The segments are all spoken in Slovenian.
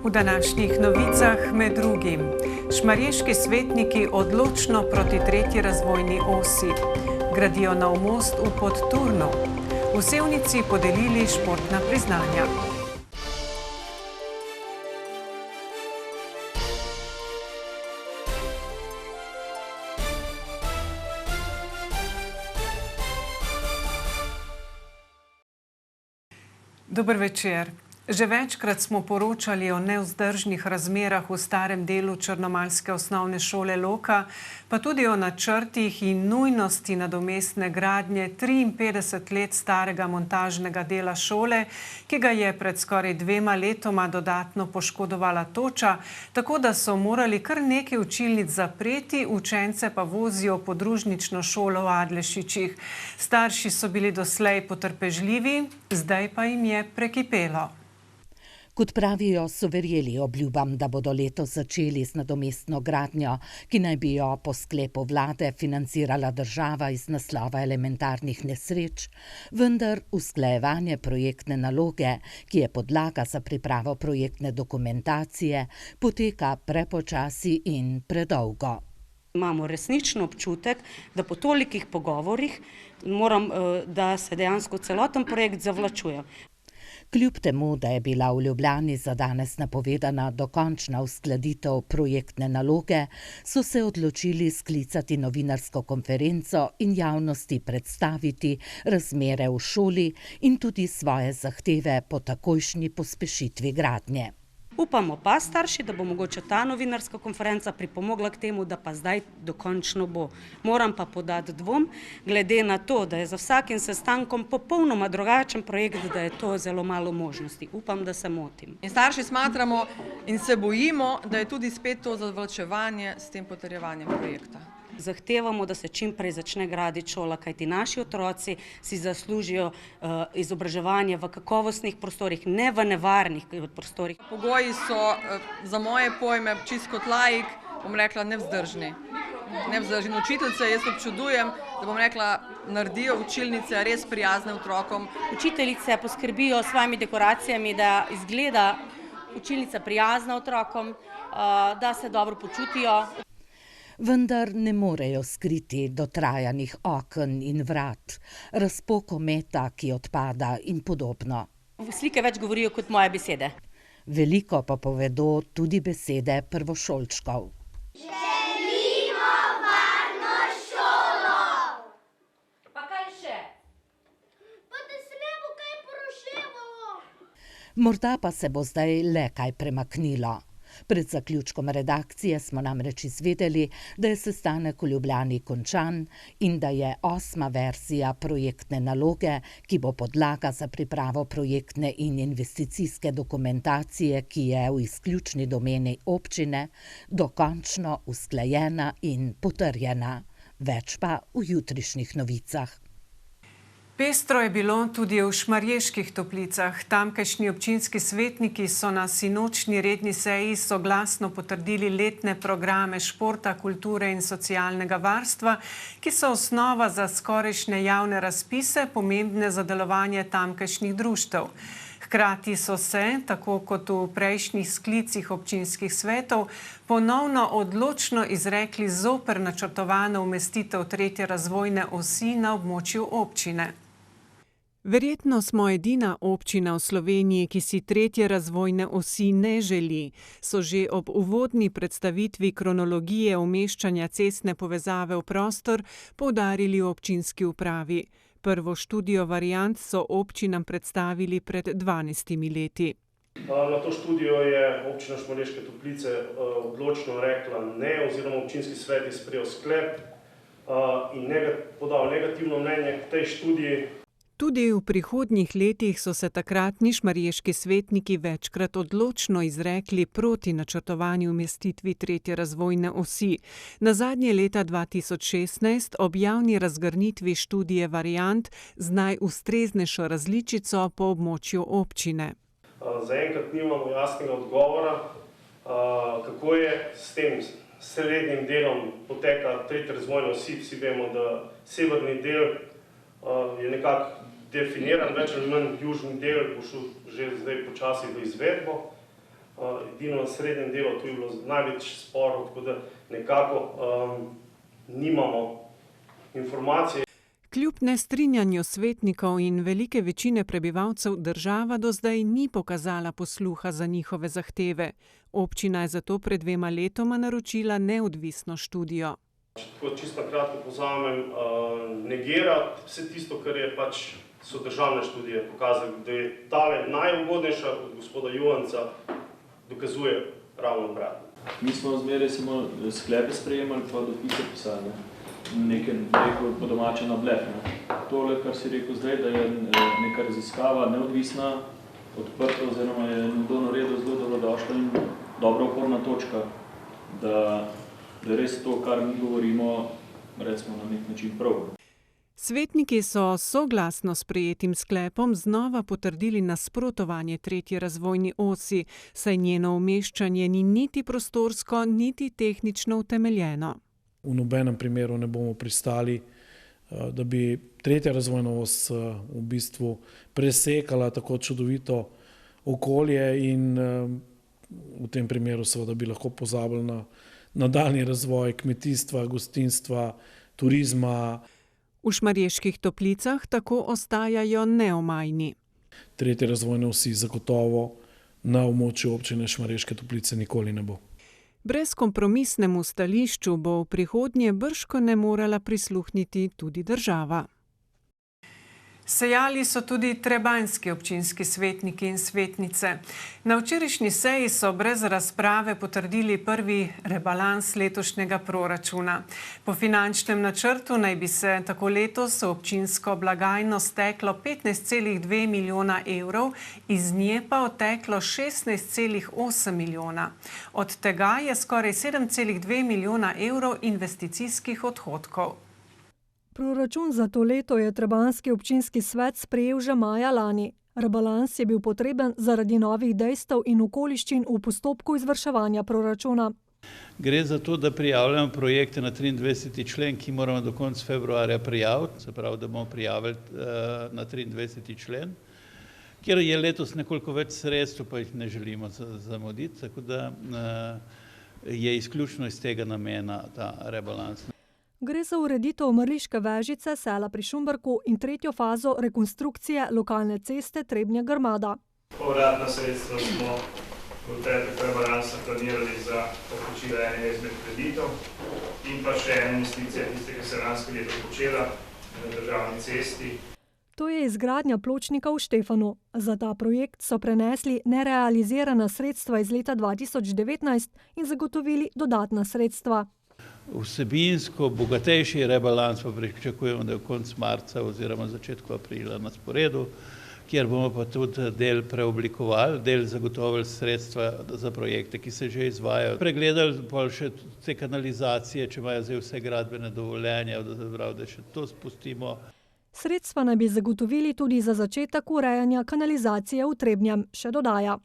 V današnjih novicah med drugim šmarješki svetniki odločno proti tretji razvojni osi, gradijo nov most v Podturnu, v Sevnici podelili športna priznanja. Dober večer. Že večkrat smo poročali o nevzdržnih razmerah v starem delu črnomaljske osnovne šole Loka, pa tudi o načrtih in nujnosti nadomestne gradnje 53 let starega montažnega dela šole, ki ga je pred skoraj 2 letoma dodatno poškodovala toča, tako da so morali kar nekaj učilnic zapreti, učence pa vozijo v podružnično šolo v Adlešičih. Starši so bili doslej potrpežljivi, zdaj pa jim je prekipelo. Kot pravijo, so verjeli obljubam, da bodo letos začeli z nadomestno gradnjo, ki naj bi jo po sklepu vlade financirala država iz naslova elementarnih nesreč, vendar usklajevanje projektne naloge, ki je podlaga za pripravo projektne dokumentacije, poteka prepočasi in predolgo. Imamo resnično občutek, da po tolikih pogovorih da se dejansko celoten projekt zavlačuje. Kljub temu, da je bila v Ljubljani za danes napovedana dokončna uskladitev projektne naloge, so se odločili sklicati novinarsko konferenco in javnosti predstaviti razmere v šoli in tudi svoje zahteve po takojšnji pospešitvi gradnje. Upamo pa starši, da bo mogoče ta novinarska konferenca pripomogla k temu, da pa zdaj dokončno bo. Moram pa podati dvom, glede na to, da je za vsakim sestankom popolnoma drugačen projekt, da je to zelo malo možnosti. Upam, da se motim. In starši smatramo in se bojimo, da je tudi spet to zavlačevanje s tem potrjevanjem projekta. Zahtevamo, da se čim prej začne graditi šola, kajti naši otroci si zaslužijo izobraževanje v kakovostnih prostorih, ne v nevarnih prostorih. Pogoji so za moje pojme, čisto kot laik, bom rekla, nevzdržni. Nevzdržni. Učiteljice jaz občudujem, da bom rekla, naredijo učilnice res prijazne otrokom. Učiteljice poskrbijo s svojimi dekoracijami, da izgleda učilnica prijazna otrokom, da se dobro počutijo. Vendar ne morejo skriti dotrajanih oken in vrat, razpoko meta, ki odpada in podobno. Slike več govorijo kot moje besede. Veliko pa povedo tudi besede prvošolčkov. Želimo varno šolo! Pa kaj še? Pa da se ne bo kaj poroševalo! Morda pa se bo zdaj le kaj premaknilo. Pred zaključkom redakcije smo namreč izvedeli, da je sestanek v Ljubljani končan in da je 8. verzija projektne naloge, ki bo podlaga za pripravo projektne in investicijske dokumentacije, ki je v izključni domeni občine, dokončno usklajena in potrjena. Več pa v jutrišnjih novicah. Pestro je bilo tudi v Šmarjeških Toplicah. Tamkajšnji občinski svetniki so na sinočni redni seji soglasno potrdili letne programe športa, kulture in socialnega varstva, ki so osnova za skorajšnje javne razpise, pomembne za delovanje tamkajšnjih društev. Hkrati so se, tako kot v prejšnjih sklicih občinskih svetov, ponovno odločno izrekli zoper načrtovano umestitev tretje razvojne osi na območju občine. Verjetno smo edina občina v Sloveniji, ki si tretje razvojne osi ne želi, so že ob uvodni predstavitvi kronologije umeščanja cestne povezave v prostor poudarili v občinski upravi. Prvo študijo variant so občinam predstavili pred 12 leti. Na to študijo je občina Šmarješke Toplice odločno rekla ne, oziroma občinski svet je sprejel sklep in podal negativno mnenje k tej študiji. Tudi v prihodnjih letih so se takratni šmarješki svetniki večkrat odločno izrekli proti načrtovani umestitvi tretje razvojne osi. Nazadnje leta 2016 ob javni razgrnitvi študije variant z najustreznejšo različico po območju občine. Zaenkrat nimamo jasnega odgovora, kako je s tem srednjim delom poteka tretje razvojne osi. Vsi vemo, da severni del je nekako definiran, več ali manj južni del bo šel že zdaj počasi v izvedbo. edino na srednjem delu, tu je bilo največ sporov, tako da nekako nimamo informacije. Kljub nestrinjanju svetnikov in velike večine prebivalcev država do zdaj ni pokazala posluha za njihove zahteve. Občina je zato pred 2 letoma naročila neodvisno študijo. Tako čisto na kratko povzamem, negira vse tisto, kar je so državne študije pokazali, da je tale najugodnejša od gospoda Juvanca, dokazuje ravno obratno. Mi smo zmeraj samo sklepe sprejemali, pa dopise pisali. Nekaj rekel po domače na blef. Tole, kar si rekel zdaj, da je neka raziskava neodvisna, odprta oziroma je nekdo naredil zelo dobrodošla in dobra oporna točka, da je res to, kar mi govorimo, recimo na nek način prav. Svetniki so soglasno sprejetim sklepom znova potrdili nasprotovanje 3. razvojni osi, saj njeno umeščanje ni niti prostorsko, niti tehnično utemeljeno. V nobenem primeru ne bomo pristali, da bi 3. razvojna os v bistvu presekala tako čudovito okolje in v tem primeru seveda bi lahko pozabili na nadaljnji razvoj kmetijstva, gostinstva, turizma. V Šmarjeških Toplicah tako ostajajo neomajni. 3. razvojne osi zagotovo na območju občine Šmarješke Toplice nikoli ne bo. Brezkompromisnemu stališču bo v prihodnje bržkone morala prisluhniti tudi država. Sejali so tudi trebanjski občinski svetniki in svetnice. Na včerajšnji seji so brez razprave potrdili prvi rebalans letošnjega proračuna. Po finančnem načrtu naj bi se tako letos v občinsko blagajno steklo 15,2 milijona evrov, iz nje pa odteklo 16,8 milijona. Od tega je skoraj 7,2 milijona evrov investicijskih odhodkov. Proračun za to leto je trebanjski občinski svet sprejel že maja lani. Rebalans je bil potreben zaradi novih dejstev in okoliščin v postopku izvrševanja proračuna. Gre za to, da prijavljamo projekte na 23. člen, ki moramo do konca februarja prijaviti, se pravi, da bomo prijavili na 23. člen, kjer je letos nekoliko več sredstev, pa jih ne želimo zamuditi, tako da je izključno iz tega namena ta rebalans. Gre za ureditev Mrliške vežice, sela pri Šumbrku in 3. fazo rekonstrukcije lokalne ceste Trebnje-Grmada. Povratna sredstva smo v teku rebalansa planirali za poplačilo enega izmed kreditov in pa še ena investicija, tiste, ki se lansko leto počela na državni cesti. To je izgradnja pločnika v Štefanu. Za ta projekt so prenesli nerealizirana sredstva iz leta 2019 in zagotovili dodatna sredstva. Vsebinsko bogatejši rebalans pa pričakujemo, da je v koncu marca oziroma začetku aprila na sporedu, kjer bomo pa tudi del preoblikovali, del zagotovili sredstva za projekte, ki se že izvajajo. Pregledali pa še te kanalizacije, če imajo zdaj vse gradbene dovoljenja, da še to spustimo. Sredstva naj bi zagotovili tudi za začetek urejanja kanalizacije v Trebnjem, še dodaja.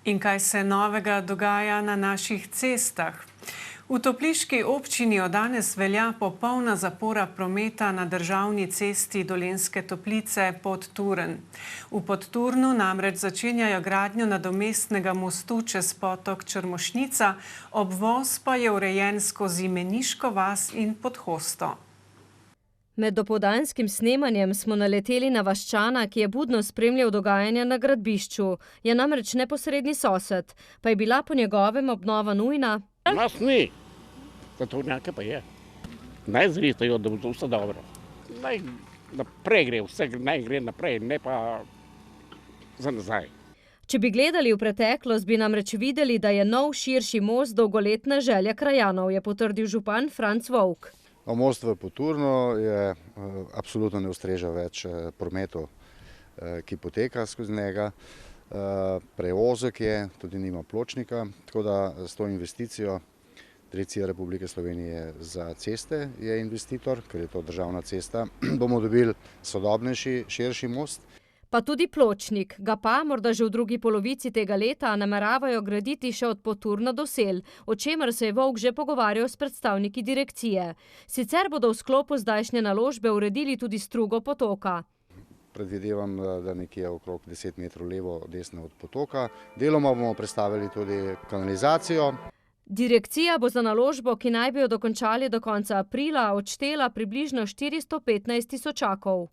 In kaj se novega dogaja na naših cestah? V topliški občini od danes velja popolna zapora prometa na državni cesti Dolenjske Toplice Podturn. V Podturnu namreč začenjajo gradnjo nadomestnega mostu čez potok Črmošnica, obvoz pa je urejen skozi Meniško vas in Podhosto. Med dopoldanskim snemanjem smo naleteli na vaščana, ki je budno spremljal dogajanja na gradbišču. Je namreč neposredni sosed, pa je bila po njegovem obnova nujna. Nas ni, zatovnjake pa je. Naj zristajo, da bo to vse dobro. Naj naprej gre, vse naj gre naprej, ne pa za nazaj. Če bi gledali v preteklost, bi namreč videli, da je nov širši most dolgoletna želja krajanov, je potrdil župan Franc Volk. Most v Podturnu je absolutno ne ustreža več prometu, ki poteka skozi njega. Preozek je, tudi nima pločnika, tako da s to investicijo Direkcija Republike Slovenije za ceste je investitor, ker je to državna cesta, bomo dobili sodobnejši, širši most. Pa tudi pločnik, ga pa morda že v drugi polovici tega leta nameravajo graditi še od Podturna do Sel, o čemer se je Volk že pogovarjal s predstavniki direkcije. Sicer bodo v sklopu zdajšnje naložbe uredili tudi strugo potoka. predvidevam, da nekje okrog 10 metrov levo, desno od potoka. Deloma bomo prestavili tudi kanalizacijo. Direkcija bo za naložbo, ki naj bi jo dokončali do konca aprila, odštela približno 415 tisočakov.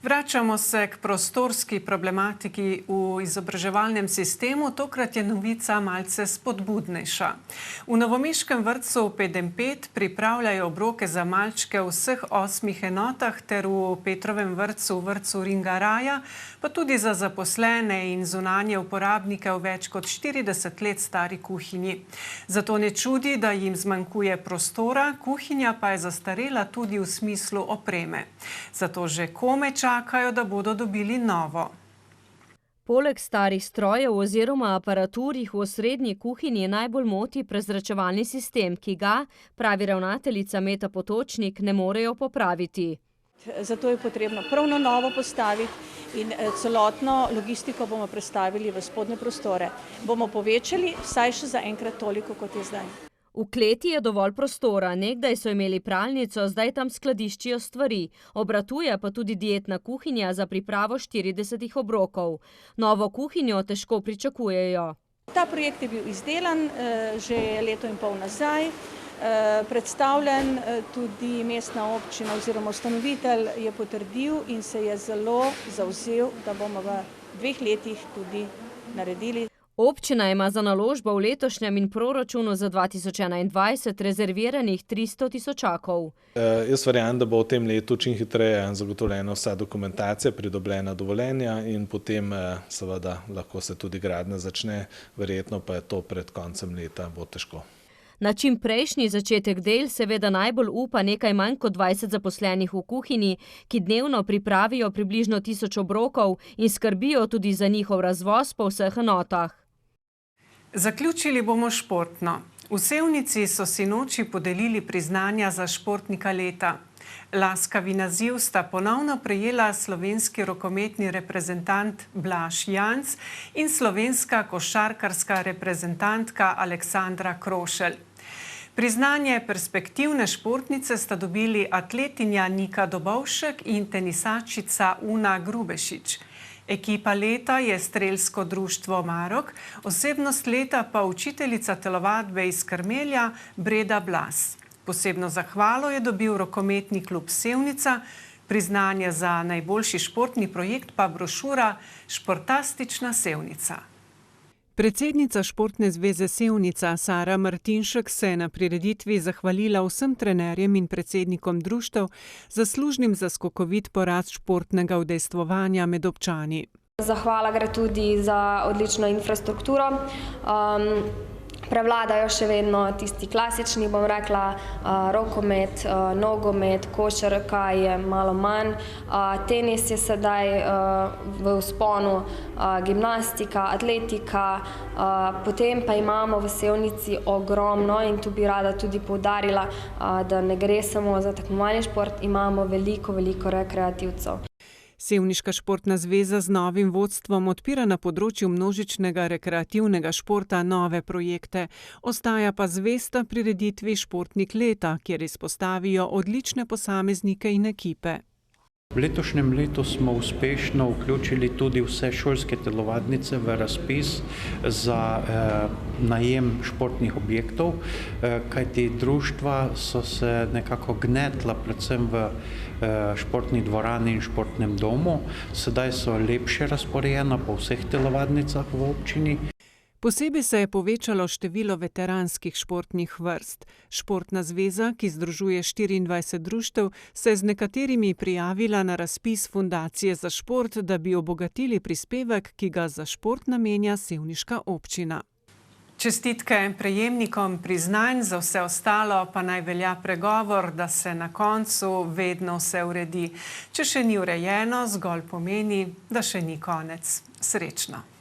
Vračamo se k prostorski problematiki v izobraževalnem sistemu, tokrat je novica malce spodbudnejša. V novomeškem vrtcu 5 pripravljajo obroke za malčke v vseh 8 enotah ter v Petrovem vrtcu, vrtcu Ringaraja, pa tudi za zaposlene in zunanje uporabnike v več kot 40 let stari kuhinji. Zato ne čudi, da jim zmanjkuje prostora, kuhinja pa je zastarela tudi v smislu opreme. Zato že komaj čakajo, da bodo dobili novo. Poleg starih strojev oziroma aparatur jih v osrednji kuhinji najbolj moti prezračevalni sistem, ki ga, pravi ravnateljica Meta Potočnik, ne morejo popraviti. Zato je potrebno prav na novo postaviti in celotno logistiko bomo prestavili v spodnje prostore. Bomo povečali vsaj še za enkrat toliko, kot je zdaj. V kleti je dovolj prostora, nekdaj so imeli pralnico, zdaj tam skladiščijo stvari. Obratuje pa tudi dietna kuhinja za pripravo 40 obrokov. Novo kuhinjo težko pričakujejo. Ta projekt je bil izdelan že leto in pol nazaj. Predstavljen tudi mestna občina oziroma ustanovitelj je potrdil in se je zelo zavzel, da bomo v 2 letih tudi naredili. Občina ima za naložbo v letošnjem in proračunu za 2021 rezerviranih 300 tisočakov. Jaz verjamem, da bo v tem letu čim hitreje zagotovljena vsa dokumentacija, pridobljena dovoljenja in potem seveda lahko se tudi gradnja začne, verjetno pa je to pred koncem leta, bo težko. Na čim prejšnji začetek del seveda najbolj upa nekaj manj kot 20 zaposlenih v kuhinji, ki dnevno pripravijo približno 1000 obrokov in skrbijo tudi za njihov razvoz po vseh enotah. Zaključili bomo športno. V Sevnici so sinoči podelili priznanja za športnika leta. Laskavi naziv sta ponovno prejela slovenski rokometni reprezentant Blaž Janc in slovenska košarkarska reprezentantka Aleksandra Krošelj. Priznanje perspektivne športnice sta dobili atletinja Nika Dobovšek in tenisačica Una Grubešič. Ekipa leta je strelsko društvo Marok, osebnost leta pa učiteljica telovadbe iz Krmelja Breda Blas. Posebno zahvalo je dobil rokometni klub Sevnica, priznanje za najboljši športni projekt pa brošura Športastična Sevnica. Predsednica Športne zveze Sevnica Sara Martinšek se je na prireditvi zahvalila vsem trenerjem in predsednikom društev, zaslužnim za skokovit porast športnega udejstvovanja med občani. Zahvala gre tudi za odlično infrastrukturo. Prevladajo še vedno tisti klasični, bom rekla, rokomet, nogomet, košarka je malo manj, tenis je sedaj v vzponu, gimnastika, atletika, potem pa imamo v Sevnici ogromno in tu bi rada tudi poudarila, da ne gre samo za tekmovalni šport, imamo veliko rekreativcev. Sevniška športna zveza z novim vodstvom odpira na področju množičnega rekreativnega športa nove projekte. Ostaja pa zvesta prireditvi Športnik leta, kjer izpostavijo odlične posameznike in ekipe. V letošnjem letu smo uspešno vključili tudi vse šolske telovadnice v razpis za najem športnih objektov, kajti društva so se nekako gnetla predvsem v športni dvorani in športnem domu. Sedaj so lepše razporejena po vseh telovadnicah v občini. Posebej se je povečalo število veteranskih športnih vrst. Športna zveza, ki združuje 24 društev, se je z nekaterimi prijavila na razpis Fundacije za šport, da bi obogatili prispevek, ki ga za šport namenja sevniška občina. Čestitke prejemnikom priznanj, za vse ostalo pa naj velja pregovor, da se na koncu vedno vse uredi. Če še ni urejeno, zgolj pomeni, da še ni konec. Srečno!